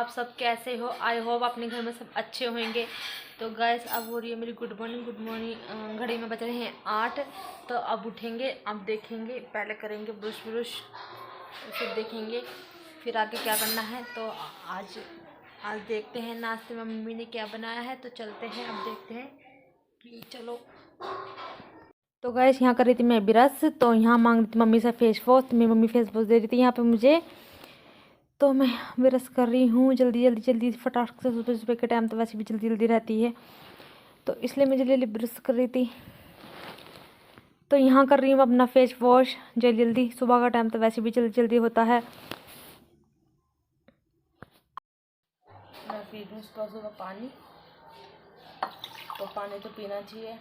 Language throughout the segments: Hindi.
आप सब कैसे हो? आई होप अपने घर में सब अच्छे होंगे। तो गाइस अब हो रही है मेरी गुड मॉर्निंग। घड़ी में बज रहे हैं 8। तो अब उठेंगे, अब देखेंगे, पहले करेंगे ब्रश, फिर देखेंगे फिर आगे क्या करना है। तो आज देखते हैं नाश्ते में मम्मी ने क्या बनाया है। तो चलते हैं, अब देखते हैं कि चलो। तो गाइस यहाँ कर रही थी मैं ब्रश, तो यहाँ मांग रही थी मम्मी से फेस वॉश। तो मेरी मम्मी फेस वॉश दे रही थी यहाँ पे मुझे। तो मैं ब्रश कर रही हूँ जल्दी फटाफट से। सुबह सुबह के टाइम तो वैसे भी जल्दी रहती है, तो इसलिए मैं जल्दी ब्रश कर रही थी। तो यहाँ कर रही हूँ अपना फेस वॉश जल्दी। सुबह का टाइम तो वैसे भी जल्दी होता है। मैं पी रही हूँ सुबह पानी, तो पानी तो पीना चाहिए।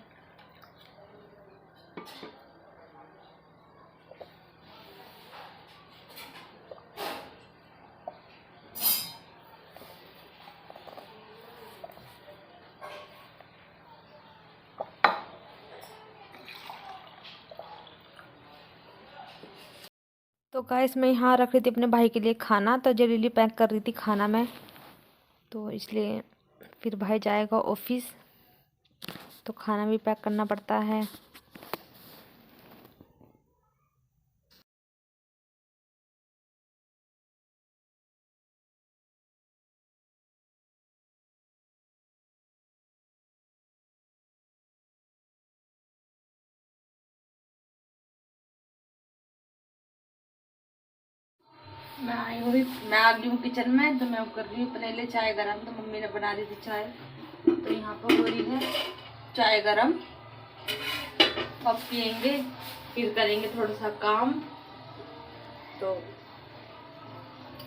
तो गाइस मैं यहाँ रख रही थी अपने भाई के लिए खाना, तो जल्दी पैक कर रही थी खाना मैं। तो इसलिए फिर भाई जाएगा ऑफिस, तो खाना भी पैक करना पड़ता है। मैं आ गई हूँ किचन में। तो मैं कर रही हूँ पहले चाय गरम। तो मम्मी ने बना दी थी चाय, तो यहाँ पर हो रही है चाय गरम। अब पियेंगे, फिर करेंगे थोड़ा सा काम। तो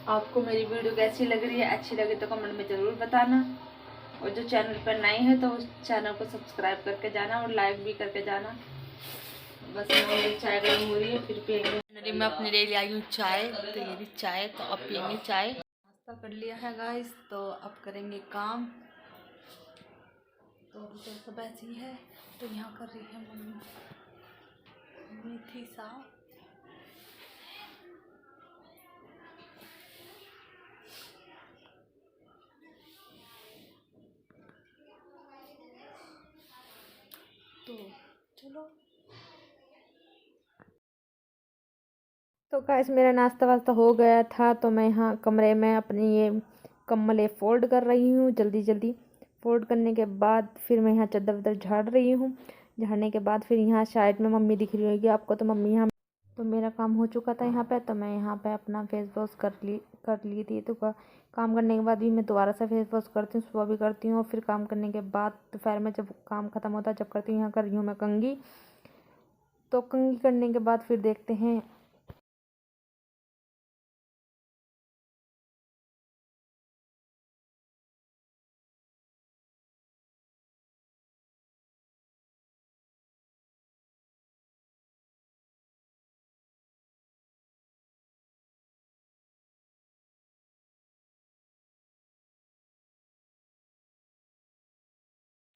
आपको मेरी वीडियो कैसी लग रही है? अच्छी लगे तो कमेंट में ज़रूर बताना, और जो चैनल पर नए हैं तो उस चैनल को सब्सक्राइब करके जाना और लाइक भी करके जाना। बस मेरी चाय गर्म हो रही है, फिर पियेंगे। फाइनली मैं अपने लिए ले आई हूँ चाय। तो ये रही चाय, तो अब पियेंगे चाय। नाश्ता कर लिया है गाइस, तो अब करेंगे काम। तो सब ऐसी है। तो यहाँ कर रही है मम्मी मेथी साग। तो चलो। तो गाइस मेरा नाश्ता वास्ता हो गया था। तो मैं यहाँ कमरे में अपनी ये कम्बलें फोल्ड कर रही हूँ जल्दी। फोल्ड करने के बाद फिर मैं यहाँ चादर वादर झाड़ रही हूँ। झाड़ने के बाद फिर यहाँ साइड में मम्मी दिख रही होगी आपको। तो मम्मी यहाँ, तो मेरा काम हो चुका था यहाँ पे। तो मैं यहाँ पे अपना फेस वॉश कर ली थी। तो काम करने के बाद भी मैं दोबारा से फेस वॉश करती हूँ, सुबह भी करती हूँ। और फिर काम करने के बाद दोपहर में जब काम ख़त्म होता है जब करती हूँ। यहाँ कर रही हूँ मैं कंघी। तो कंघी करने के बाद फिर देखते हैं।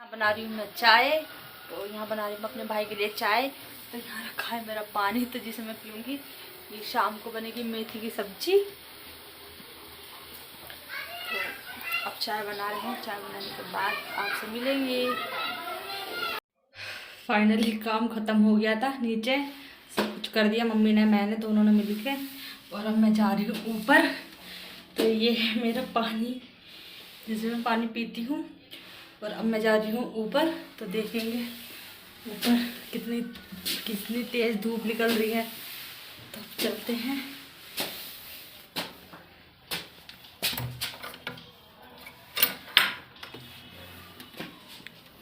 यहाँ बना रही हूँ मैं चाय। तो यहाँ बना रही हूँ अपने भाई के लिए चाय। तो यहाँ रखा है मेरा पानी, तो जिसे मैं पीऊँगी। ये शाम को बनेगी मेथी की सब्जी। तो अब चाय बना रहे हैं, चाय बनाने के बाद आपसे मिलेंगे। फाइनली काम ख़त्म हो गया था। नीचे सब कुछ कर दिया मम्मी ने, मैंने, तो उन्होंने मिल के। और अब मैं जा रही हूँ ऊपर। तो ये है मेरा पानी, जिसमें मैं पानी पीती हूँ। और अब मैं जा रही हूँ ऊपर। तो देखेंगे ऊपर कितनी तेज़ धूप निकल रही है। तो अब चलते हैं।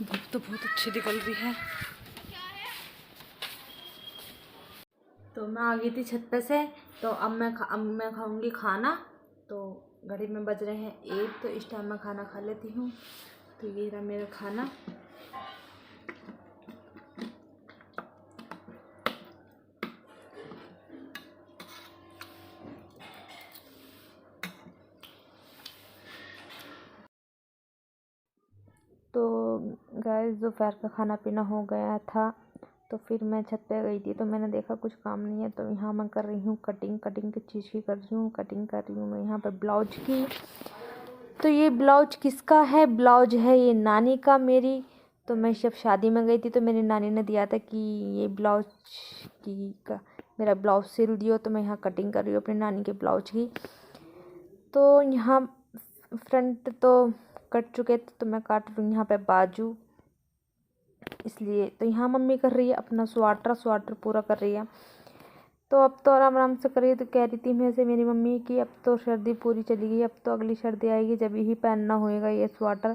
धूप तो बहुत अच्छी निकल रही है। तो मैं आ गई थी छत पे से। तो अब मैं खाऊंगी खाना। तो घड़ी में बज रहे हैं 1, तो इस टाइम मैं खाना खा लेती हूँ। तो ये रहा मेरा खाना। तो गाइस दोपहर का खाना पीना हो गया था। तो फिर मैं छत पे गई थी। तो मैंने देखा कुछ काम नहीं है। तो यहाँ मैं कर रही हूँ कटिंग की चीज़ की कर रही हूँ। कटिंग कर रही हूँ मैं यहाँ पर ब्लाउज की। तो ये ब्लाउज किसका है? ब्लाउज है ये नानी का मेरी। तो मैं जब शादी में गई थी तो मेरी नानी ने दिया था कि ये ब्लाउज की का मेरा ब्लाउज सिल दियो। तो मैं यहाँ कटिंग कर रही हूँ अपनी नानी के ब्लाउज की। तो यहाँ फ्रंट तो कट चुके थे तो मैं काट रही हूँ यहाँ पे बाजू, इसलिए। तो यहाँ मम्मी कर रही है अपना स्वाटर पूरा कर रही है। तो अब तो आराम आराम से करिए। तो कह रही थी मैं से मेरी मम्मी कि अब तो सर्दी पूरी चली गई, अब तो अगली सर्दी आएगी जब यही पहनना होएगा ये स्वाटर।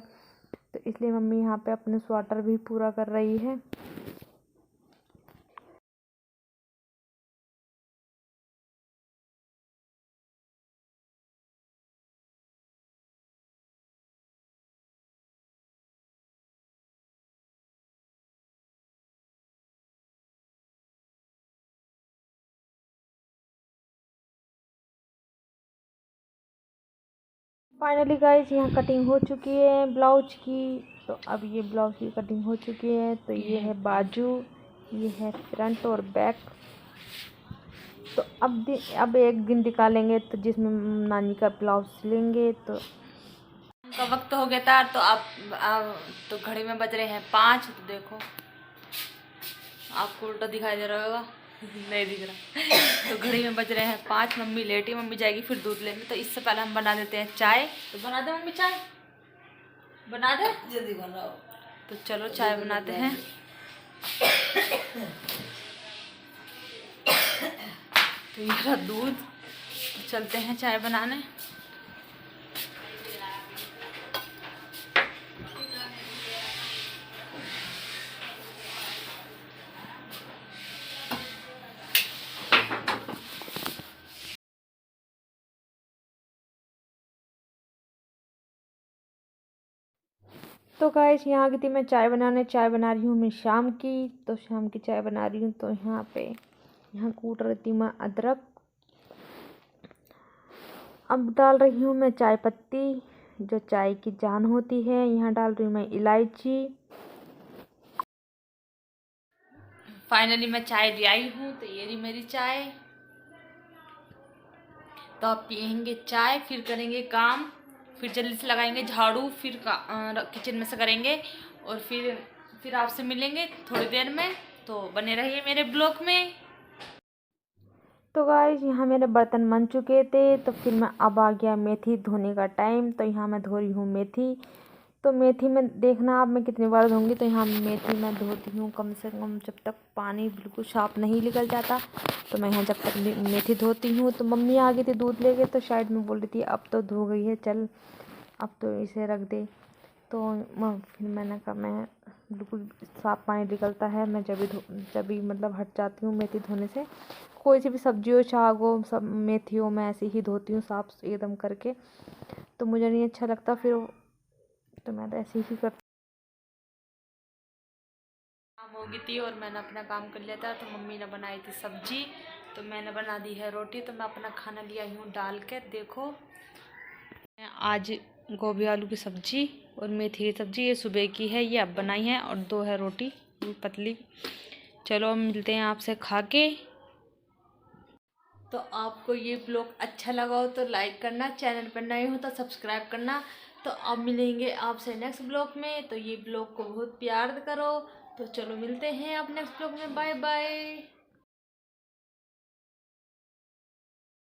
तो इसलिए मम्मी यहाँ पे अपने स्वाटर भी पूरा कर रही है। फाइनली गाइस यहाँ कटिंग हो चुकी है ब्लाउज की। तो अब ये ब्लाउज की कटिंग हो चुकी है। तो ये है बाजू, ये है फ्रंट और बैक। तो अब एक दिन निकालेंगे तो जिसमें नानी का ब्लाउज सिलेंगे। तो का वक्त हो गया था। तो अब तो घड़ी में बज रहे हैं 5। तो देखो आपको उल्टा दिखाई दे रहा होगा, नहीं दिख रहा। तो घड़ी में बज रहे हैं 5। मम्मी लेटी, मम्मी जाएगी फिर दूध लेने। तो इससे पहले हम बना देते हैं चाय। तो बना दे मम्मी, चाय बना दे, जल्दी बनाओ। तो चलो चाय बनाते हैं। तो ये रहा दूध, तो चलते हैं चाय बनाने। तो गाइस यहाँ आ गई थी मैं चाय बनाने। चाय बना रही हूँ मैं शाम की। तो शाम की चाय बना रही हूँ। तो यहाँ कूट रही थी मैं अदरक। अब डाल रही हूँ मैं चाय पत्ती, जो चाय की जान होती है। यहाँ डाल रही हूँ मैं इलायची। फाइनली मैं चाय ले आई हूँ। तो ये रही मेरी चाय। तो अब पियेंगे चाय, फिर करेंगे काम, फिर जल्दी से लगाएंगे झाड़ू, फिर किचन में से करेंगे और फिर आपसे मिलेंगे थोड़ी देर में। तो बने रहिए मेरे ब्लॉग में। तो गाइस यहाँ मेरे बर्तन बन चुके थे। तो फिर मैं अब आ गया मेथी धोने का टाइम। तो यहाँ मैं धो रही हूँ मेथी। तो मेथी में देखना आप मैं कितनी बार धोऊंगी। तो यहाँ मेथी मैं धोती हूँ कम से कम जब तक पानी बिल्कुल साफ नहीं निकल जाता। तो मैं यहाँ जब तक मेथी धोती हूँ। तो मम्मी आ गई थी दूध लेके। तो शायद मैं बोल रही थी अब तो धो गई है, चल अब तो इसे रख दे। तो फिर मैंने कहा मैं बिल्कुल साफ़ पानी निकलता है, मैं जब भी मतलब हट जाती हूँ मेथी धोने से। कोई सी भी सब्जी हो, साग हो, सब मेथी हो, मैं ऐसे ही धोती हूँ साफ़ एकदम करके। तो मुझे नहीं अच्छा लगता फिर, तो मैं तो ऐसे ही करती। काम हो गई थी और मैंने अपना काम कर लिया था। तो मम्मी ने बनाई थी सब्जी, तो मैंने बना दी है रोटी। तो मैं अपना खाना लिया हूँ डाल के। देखो आज गोभी आलू की सब्जी और मेथी की सब्जी, ये सुबह की है, ये अब बनाई है। और 2 है रोटी पतली। चलो मिलते हैं आपसे खा के। तो आपको ये ब्लॉग अच्छा लगा हो तो लाइक करना, चैनल पर नए हो तो सब्सक्राइब करना। तो अब मिलेंगे आपसे नेक्स्ट ब्लॉग में। तो ये ब्लॉग को बहुत प्यार करो। तो चलो मिलते हैं आप नेक्स्ट ब्लॉग में। Bye bye.